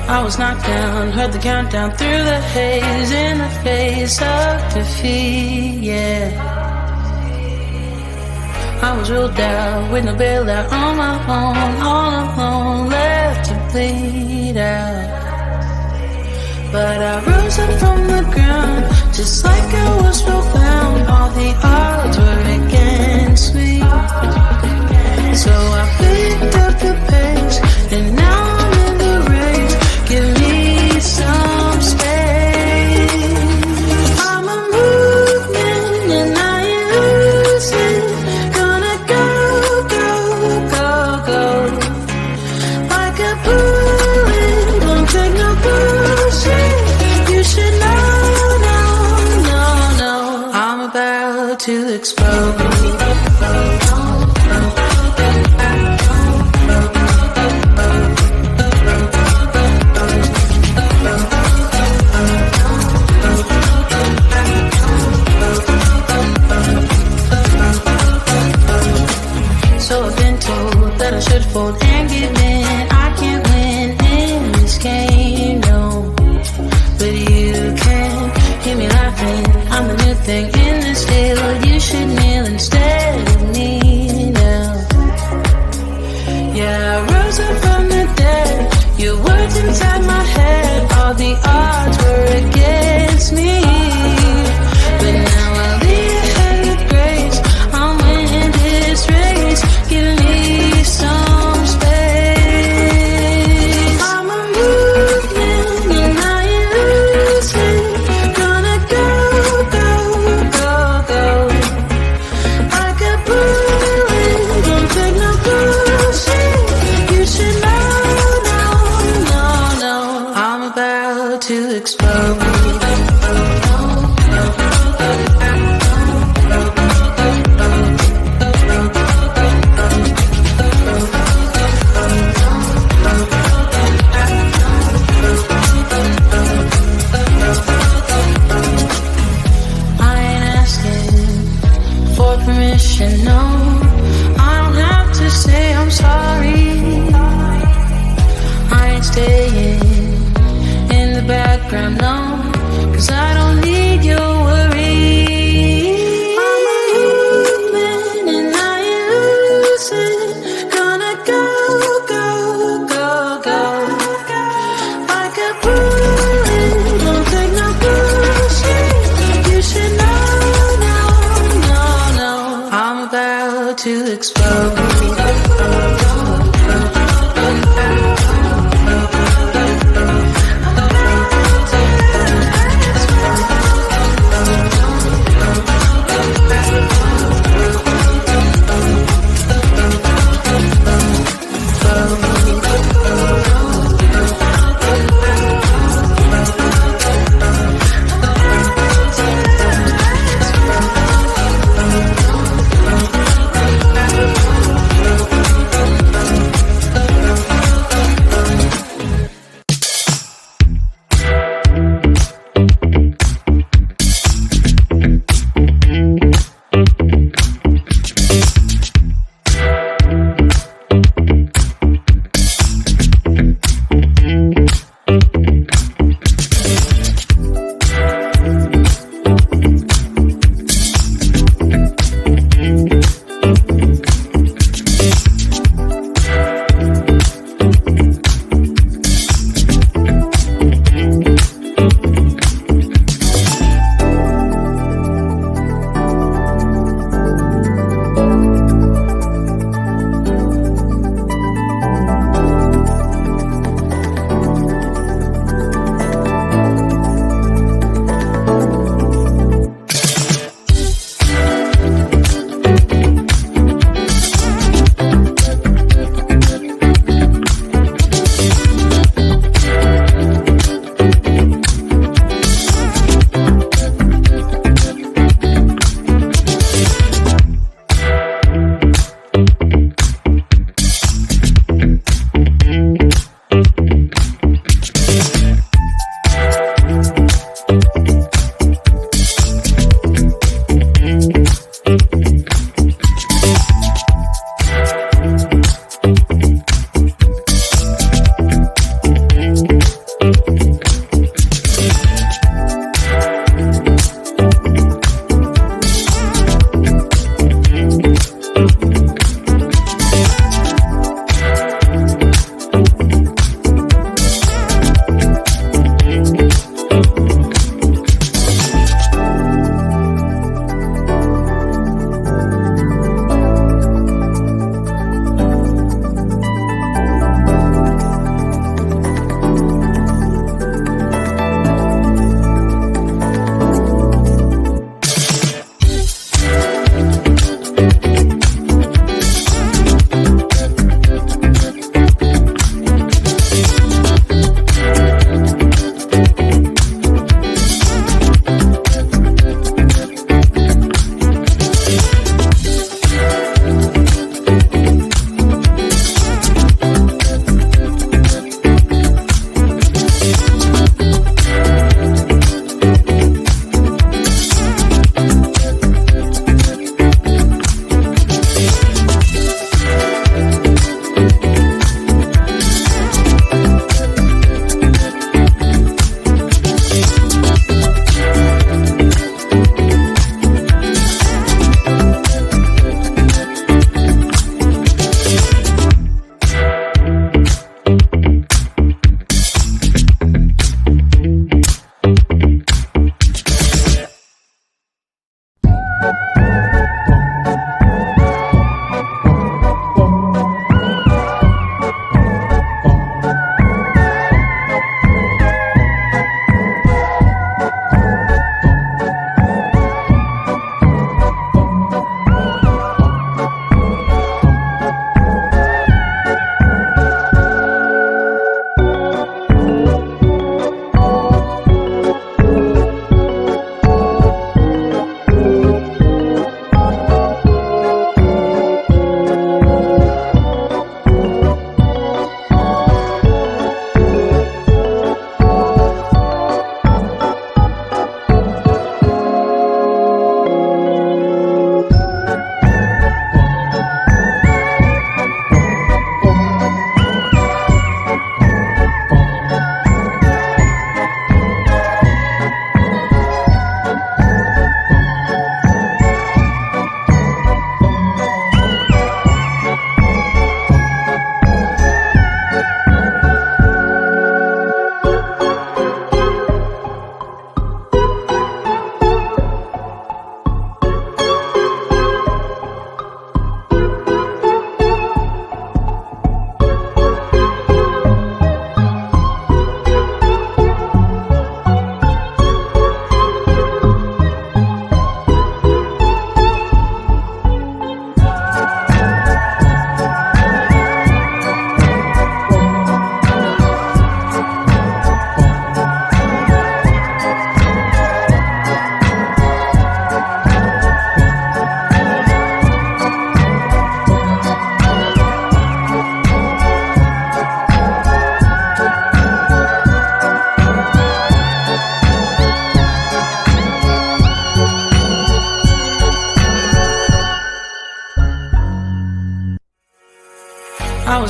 I was knocked down, heard the countdown through the haze in the face of defeat, yeah. I was ruled out with no bailout on my own, all alone, left to bleed out. But I rose up from the ground, just like I was profound. All the odds were against me. So I picked up the pace, and now I'm in the race. Give me some space. I'm a movement and I ain't losing. Gonna go, go, go, go. Like a bullet, won't take no bullshit. You should know, no, no, no. I'm about to explode. I should fold and give in. I can't win in this game, no. But you can hear me laughing. I'm the new thing in this field. You should kneel instead of me now. Yeah, I rose up from the dead. Your words inside my head. All the odds were against me. But now I'll lead ahead with grace. I'm winning this race. Give me some space. I'm a movement and I ain't losing. Gonna go, go, go, go. Like a bullet, don't take no bullshit. You should know, no, no, no. I'm about to explode. No, I don't have to say I'm sorry. I ain't staying in the background, no, 'cause I don't need your worry. I'm a movement and I ain't losing. Gonna go, go, go, go. Like a bullet, don't take no bullshit. You should know, no, no, no. I'm about to explode.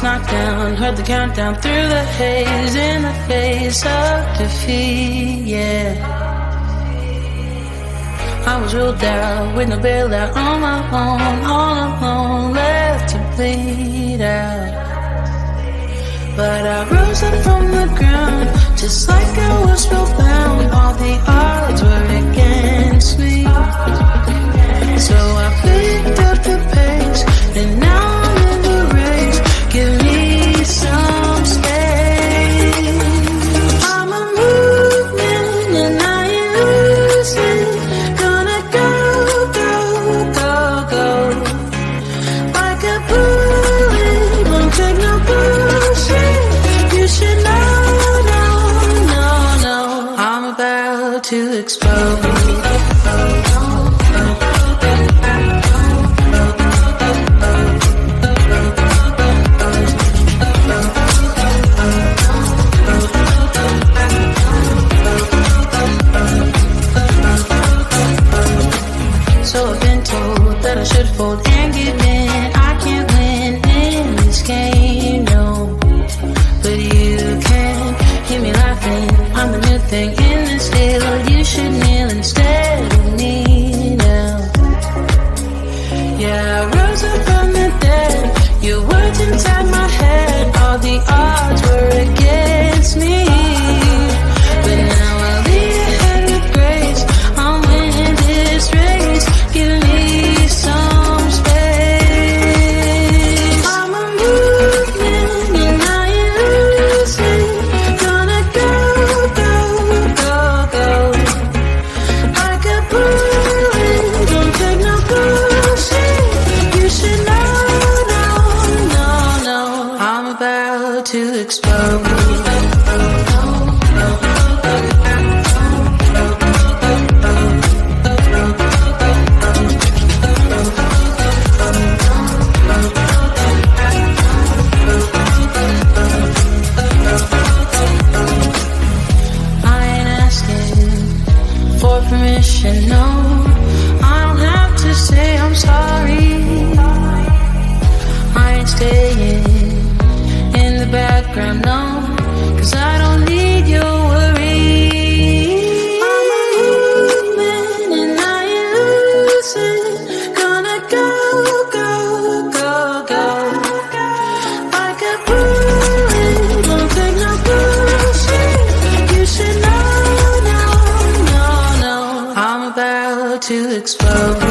knocked down, heard the countdown through the haze in the face of defeat, yeah. I was ruled out with no bailout on my own, all alone, left to bleed out. But I rose up from the ground, just like I was spellbound. All the odds were against me, so I picked up the pace, and now I'm in the race. Give me some space. I'm a movement and I ain't losing. Gonna go, go, go, go. Like a bullet, won't take no bullshit. You should know, no, no, no. I'm about to explode. So I've been told that I should fold and give in. I can't win in this game, no. But you can hear me laughing. I'm the new thing in this field. You should kneel instead of me now. Yeah, I rose up from the dead. Your words inside my head. All the odds were against me, but now I lead ahead with grace. I'm winning this race. Give me some space. I'm a movement and I ain't losing. Gonna go, go, go, go. Like a bullet, don't take no bullshit. You should know, no, no, no. I'm about to explode. Permission, no, I don't have to say I'm sorry. I ain't staying in the background, no, 'cause I don't need your worry. I'm a movement and I ain't losing. Gonna go, go, go, go. Like a bullet, won't take no bullshit. You should know, no, no, no. I'm about to explode.